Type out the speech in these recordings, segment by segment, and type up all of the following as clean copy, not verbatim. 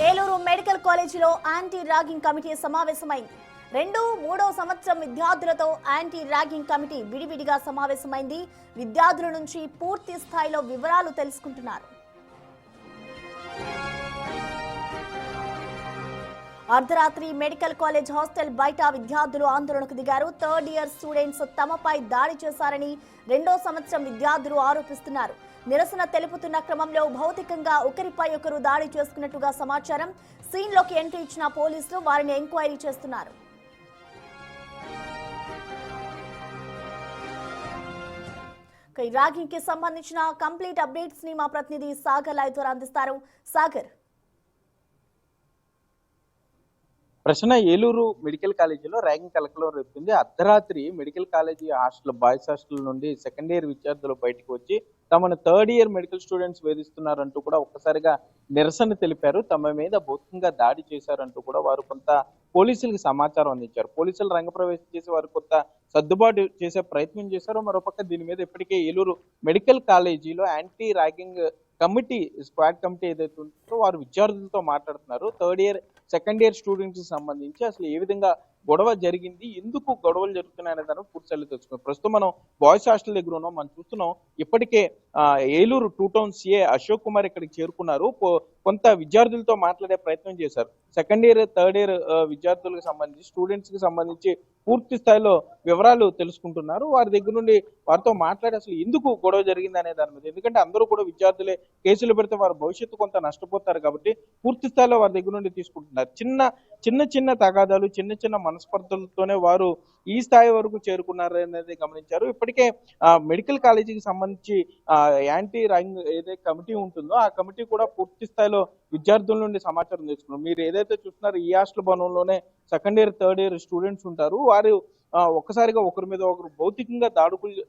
Eluru medical కాలేజీలో anti ragging committee సమావేశమైంది. 2-3వ సంవత్సరం విద్యార్థులతో యాంటీ ర్యాగింగ్ కమిటీ విడివిడిగా సమావేశమైంది. విద్యార్థుల నుంచి పూర్తి స్థాయిలో వివరాలు తెలుసుకుంటున్నారు. అర్ధరాత్రి మెడికల్ కాలేజ్ హాస్టల్ బయట విద్యార్థులు ఆందోళనకు దిగారు. థర్డ్ ఇయర్ స్టూడెంట్స్ తమపై దాడి చేశారని 2వ సంవత్సరం విద్యార్థులు ఆరోపిస్తున్నారు. నిరసన తెలుపుతున్న క్రమంలో భౌతికంగా ఒకరిపై ఒకరు దాడి చేసుకున్నట్టుగా సమాచారం. సీన్లోకి ఎంట్రీ ఇచ్చిన పోలీసులు వారిని ఎంక్వైరీ చేస్తున్నారు. ర్యాగింగ్ కి సంబంధించిన కంప్లీట్ అప్డేట్స్ ని మా ప్రతినిధి సాగర్ లైవ్ ద్వారా అందిస్తారు. సాగర్, ప్రశ్న ఏలూరు మెడికల్ కాలేజీలో ర్యాగింగ్ కలకలం రేపుతుంది. అర్ధరాత్రి medical college hostel boys hostel నుండి సెకండ్ ఇయర్ విద్యార్థులు బయటకు వచ్చి తమను థర్డ్ ఇయర్ మెడికల్ స్టూడెంట్స్ వేధిస్తున్నారంటూ కూడా ఒక్కసారిగా నిరసన తెలిపారు. తమ మీద భౌతికంగా దాడి చేశారంటూ కూడా వారు కొంత పోలీసులకు సమాచారం అందించారు. పోలీసులు రంగప్రవేశం చేసి వారు కొంత సర్దుబాటు చేసే ప్రయత్నం చేశారు. మరోపక్క దీని మీద ఇప్పటికే ఏలూరు మెడికల్ కాలేజీలో anti ragging committee squad committee ఏదైతే ఉంటుందో వారు విద్యార్థులతో మాట్లాడుతున్నారు. Third year second year students కి సంబంధించి అసలు ఏ విధంగా గొడవ జరిగింది, ఎందుకు గొడవలు జరుగుతున్నాయనే దాన్ని పూర్తిస్థాయిలో తెలుసుకున్నాం. ప్రస్తుతం మనం బాయ్స్ హాస్టల్ దగ్గర ఉన్నాం. మనం చూస్తున్నాం ఇప్పటికే ఏలూరు 2 టౌన్ సిఏ అశోక్ కుమార్ ఇక్కడికి చేరుకున్నారు. కొంత విద్యార్థులతో మాట్లాడే ప్రయత్నం చేశారు. సెకండ్ ఇయర్ థర్డ్ ఇయర్ విద్యార్థులకు సంబంధించి స్టూడెంట్స్ కి సంబంధించి పూర్తి స్థాయిలో వివరాలు తెలుసుకుంటున్నారు. వారి దగ్గర నుండి వారితో మాట్లాడి అసలు ఎందుకు గొడవ జరిగింది అనే దాని మీద, ఎందుకంటే అందరూ కూడా విద్యార్థులే, కేసులు పెడితే వారి భవిష్యత్తు కొంత నష్టపోతారు కాబట్టి పూర్తి స్థాయిలో వారి దగ్గర నుండి తీసుకుంటున్నారు. చిన్న తగాదాలు, చిన్న మనస్పర్ధలతోనే వారు ఈ స్థాయి వరకు చేరుకున్నారు అనేది గమనించారు. ఇప్పటికే మెడికల్ కాలేజీకి సంబంధించి యాంటీ ర్యాగింగ్ ఏదైతే కమిటీ ఉంటుందో ఆ కమిటీ కూడా పూర్తి స్థాయిలో విద్యార్థుల నుండి సమాచారం తీసుకున్నారు. మీరు ఏదైతే చూస్తున్నారో ఈ హాస్టల్ భవనంలోనే second year third year students ఉంటారు. వారు ఒక్కసారిగా ఒకరి మీద ఒకరు భౌతికంగా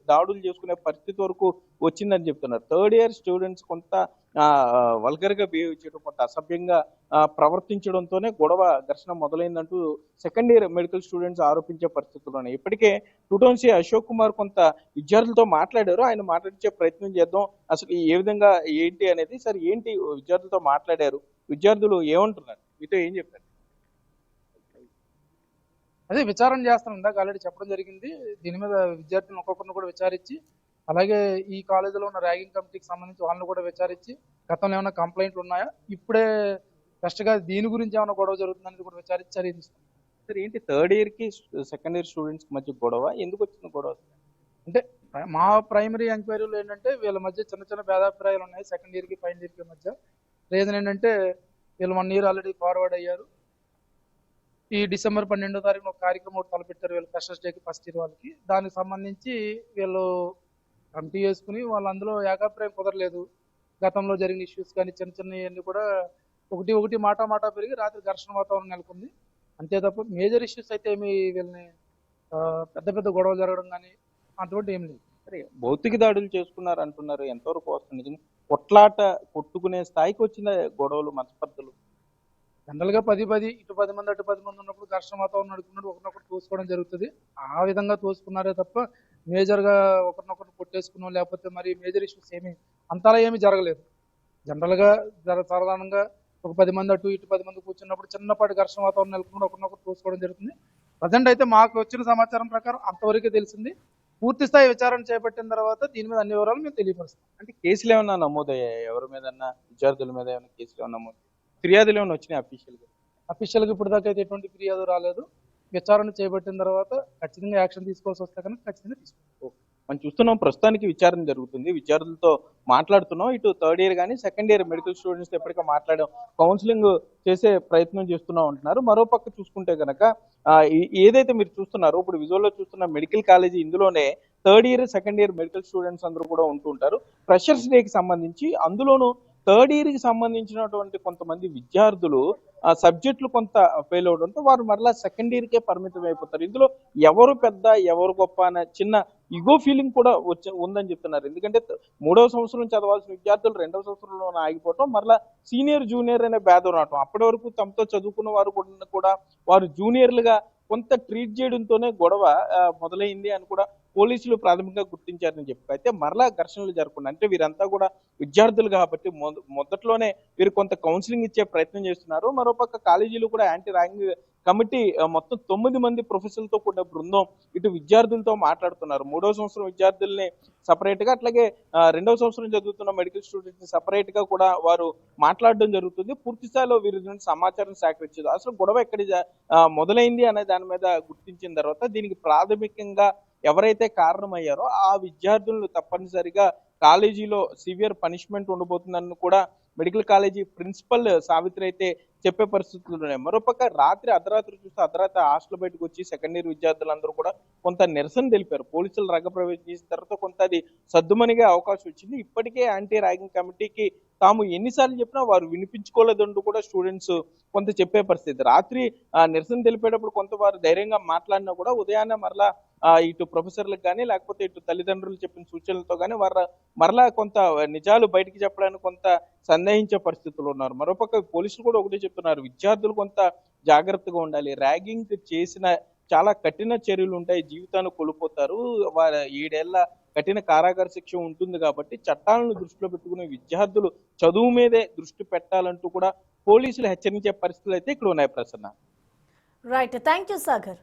దాడులు చేసుకునే పరిస్థితి వరకు వచ్చిందని చెప్తున్నారు. థర్డ్ ఇయర్ స్టూడెంట్స్ కొంత వల్గర్ గా బిహేవ్ చేయడం, కొంత అసభ్యంగా ప్రవర్తించడంతోనే గొడవ ఘర్షణ మొదలైందంటూ సెకండ్ ఇయర్ మెడికల్ స్టూడెంట్స్ ఆరోపించే పరిస్థితులు ఉన్నాయి. ఇప్పటికే 2 టౌన్ సిఏ అశోక్ కుమార్ కొంత విద్యార్థులతో మాట్లాడారు. ఆయన మాట్లాడించే ప్రయత్నం చేద్దాం, అసలు ఏ విధంగా ఏంటి అనేది. సరే, ఏంటి విద్యార్థులతో మాట్లాడారు, విద్యార్థులు ఏమంటున్నారు, మీతో ఏం చెప్పారు? అదే విచారణ చేస్తాను, ఇందాక ఆల్రెడీ చెప్పడం జరిగింది. దీని మీద విద్యార్థులను ఒక్కొక్కరిని కూడా విచారించి, అలాగే ఈ కాలేజీలో ఉన్న ర్యాగింగ్ కమిటీకి సంబంధించి వాళ్ళని కూడా విచారించి గతంలో ఏమైనా కంప్లైంట్లు ఉన్నాయా, ఇప్పుడే ఫస్ట్గా దీని గురించి ఏమైనా గొడవ జరుగుతుందనేది కూడా విచారించి చర్య తీసుకుంటాం. సరే, ఏంటి థర్డ్ ఇయర్ కి సెకండ్ ఇయర్ స్టూడెంట్స్ కి మధ్య గొడవ ఎందుకు వచ్చిన గొడవ? అంటే మా ప్రైమరీ ఎంక్వైరీలో ఏంటంటే వీళ్ళ మధ్య చిన్న భేదాభిప్రాయాలు ఉన్నాయి సెకండ్ ఇయర్కి ఫైనల్ ఇయర్కి మధ్య. రీజన్ ఏంటంటే వీళ్ళు 1 ఇయర్ ఆల్రెడీ ఫార్వర్డ్ అయ్యారు. ఈ డిసెంబర్ 12వ తారీఖున ఒక కార్యక్రమం ఒకటి తలపెట్టారు వీళ్ళు ఫ్రెషర్స్ డేకి ఫస్ట్ ఇయర్ వాళ్ళకి. దానికి సంబంధించి వీళ్ళు కమిటీ వేసుకుని వాళ్ళు అందులో ఏకాభిప్రాయం కుదరలేదు. గతంలో జరిగిన ఇష్యూస్ కానీ చిన్నవన్నీ కూడా ఒకటి మాట పెరిగి రాత్రి ఘర్షణ వాతావరణం నెలకొంది. అంతే తప్ప మేజర్ ఇష్యూస్ అయితే ఏమి వీళ్ళని పెద్ద గొడవలు జరగడం కానీ అటువంటి ఏం లేదు. సరే, భౌతిక దాడులు చేసుకున్నారు అంటున్నారు, ఎంతవరకు వస్తుంది? కొట్టుకునే స్థాయికి వచ్చిన గొడవలు, మనస్పర్ధలు జనరల్గా 10 ఇటు 10 మంది అటు 10 మంది ఉన్నప్పుడు ఘర్షణ వాతావరణం నడుపుకున్నప్పుడు ఒకరినొకరు తోసుకోవడం జరుగుతుంది. ఆ విధంగా తోసుకున్నారే తప్ప మేజర్గా ఒకరినొకరు కొట్టేసుకున్నాం లేకపోతే మరి మేజర్ ఇష్యూస్ అంతలా ఏమీ జరగలేదు. జనరల్గా సాధారణంగా ఒక 10 మంది అటు ఇటు 10 మంది కూర్చున్నప్పుడు చిన్నపాటి ఘర్షణ వాతావరణం నెలకొన్నప్పుడు ఒకరినొకరు తోసుకోవడం జరుగుతుంది. ప్రజెంట్ అయితే మాకు వచ్చిన సమాచారం ప్రకారం అంతవరకే తెలిసింది. పూర్తి స్థాయి విచారణ చేపట్టిన తర్వాత దీని మీద అన్ని వివరాలు మేము తెలియపరుస్తాం. అంటే కేసులు ఏమన్నా నమోదయ్యాయి? ఎవరి మీద, విద్యార్థుల మీద ఏమైనా కేసులు ఏమన్నా నమోదు, ఫిర్యాదులు ఏమైనా వచ్చినాయి అఫీషియల్గా ఇప్పుడు దాకా అయితే ఎటువంటి ఫిర్యాదు రాలేదు. విచారణ చేపట్టిన తర్వాత ఖచ్చితంగా యాక్షన్ తీసుకోవాల్సి వస్తే కనుక ఖచ్చితంగా తీసుకుంటాం. మనం చూస్తున్నాం, ప్రస్తుతానికి విచారణ జరుగుతుంది. విద్యార్థులతో మాట్లాడుతున్నాం. ఇటు థర్డ్ ఇయర్ కానీ సెకండ్ ఇయర్ మెడికల్ స్టూడెంట్స్ ఎప్పటికీ మాట్లాడాం, కౌన్సిలింగ్ చేసే ప్రయత్నం చేస్తున్నాం అంటున్నారు. మరోపక్క చూసుకుంటే కనుక ఏదైతే మీరు చూస్తున్నారో ఇప్పుడు విజువల్లో చూస్తున్న మెడికల్ కాలేజీ, ఇందులోనే third year second year medical students అందరూ కూడా ఉంటుంటారు. ఫ్రెషర్స్ డేకి సంబంధించి అందులోనూ థర్డ్ ఇయర్ కి సంబంధించినటువంటి కొంతమంది విద్యార్థులు సబ్జెక్టులు కొంత ఫెయిల్ అవడంతో వారు మరలా సెకండ్ ఇయర్ కే పరిమితం అయిపోతారు. ఇందులో ఎవరు పెద్ద ఎవరు గొప్ప అనే చిన్న ఇగో ఫీలింగ్ కూడా ఉందని చెప్తున్నారు. ఎందుకంటే 3వ సంవత్సరం చదవాల్సిన విద్యార్థులు 2వ సంవత్సరంలో ఆగిపోవటం, మరలా సీనియర్ జూనియర్ అనే భేదం రావటం, అప్పటి వరకు తమతో చదువుకున్న వారు కూడా వారు జూనియర్లుగా కొంత ట్రీట్ చేయడంతోనే గొడవ మొదలైంది అని కూడా పోలీసులు ప్రాథమికంగా గుర్తించారని చెప్పి. అయితే మరలా ఘర్షణలు జరగకుండా, అంటే వీరంతా కూడా విద్యార్థులు కాబట్టి మొదట్లోనే వీరు కొంత కౌన్సిలింగ్ ఇచ్చే ప్రయత్నం చేస్తున్నారు. మరోపక్క కాలేజీలో కూడా యాంటీ ర్యాగింగ్ కమిటీ మొత్తం 9 మంది ప్రొఫెసర్లతో కూడిన బృందం ఇటు విద్యార్థులతో మాట్లాడుతున్నారు. 3వ సంవత్సరం విద్యార్థుల్ని సపరేట్ గా, అట్లాగే 2వ సంవత్సరం చదువుతున్న మెడికల్ స్టూడెంట్స్ ని సపరేట్ గా కూడా వారు మాట్లాడడం జరుగుతుంది. పూర్తి స్థాయిలో వీరి నుండి సమాచారం సేకరించేది. అసలు గొడవ ఎక్కడ మొదలైంది అనే దాని మీద గుర్తించిన తర్వాత దీనికి ప్రాథమికంగా ఎవరైతే కారణమయ్యారో ఆ విద్యార్థులను తప్పనిసరిగా కాలేజీలో సివియర్ పనిష్మెంట్ ఉండబోతుందని కూడా మెడికల్ కాలేజీ ప్రిన్సిపల్ సావిత్రి అయితే చెప్పే పరిస్థితులు ఉన్నాయి. మరోపక్క అర్ధరాత్రి చూస్తే అర్ధరాత్రి హాస్టల్ బయటకు వచ్చి సెకండ్ ఇయర్ విద్యార్థులందరూ కూడా కొంత నిరసన తెలిపారు. పోలీసులు రంగప్రవేశం చేసిన తర్వాత కొంత అది సద్దుమణిగే అవకాశం వచ్చింది. ఇప్పటికే యాంటీ ర్యాగింగ్ కమిటీకి తాము ఎన్నిసార్లు చెప్పినా వారు వినిపించుకోలేదంటూ కూడా స్టూడెంట్స్ కొంత చెప్పే పరిస్థితి. రాత్రి నిరసన తెలిపేటప్పుడు కొంత వారు ధైర్యంగా మాట్లాడినా కూడా ఉదయాన్నే మరలా ఇటు ప్రొఫెసర్లకు కానీ లేకపోతే ఇటు తల్లిదండ్రులు చెప్పిన సూచనలతో కానీ మరలా కొంత నిజాలు బయటికి చెప్పడానికి కొంత సందేహించే పరిస్థితులు ఉన్నారు. మరోపక్క పోలీసులు కూడా ఒకటే చెప్తున్నారు, విద్యార్థులు కొంత జాగ్రత్తగా ఉండాలి. ర్యాగింగ్ చేసిన చాలా కఠిన చర్యలు ఉంటాయి, జీవితాన్ని కోల్పోతారు. 7 ఏళ్ల కఠిన కారాగార శిక్ష ఉంటుంది కాబట్టి చట్టాలను దృష్టిలో పెట్టుకునే విద్యార్థులు చదువు మీదే దృష్టి పెట్టాలంటూ కూడా పోలీసులు హెచ్చరించే పరిస్థితులు అయితే ఇక్కడ ఉన్నాయి Prasanna. Right, thank you Sagar.